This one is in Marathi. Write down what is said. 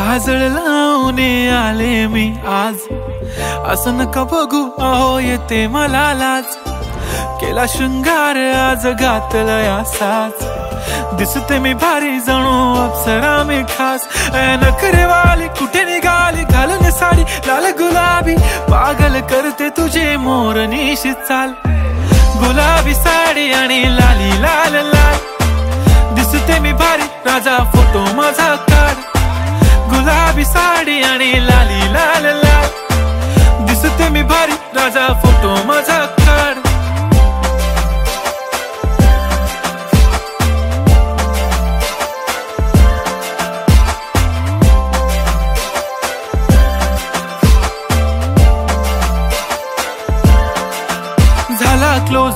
काजळ लावून आले मी आज, असं नका बघू अहो येते मला लाज। केला शृंगार आज घातला साज, दिसते मी भारी जणू अप्सरा मी खास। नखरेवाली कुठे निघाली घालून साडी लाल गुलाबी, पागल करते तुझे मोरनीशी चाल। गुलाबी साडी आणि लाली लाल लाल, दिसते मी भारी राजा फोटो माझा काढ। गुलाबी साडी आणि लाली लाल लाल, दिसते मी भारी राजा फोटो माझा काढ। झाला क्लोज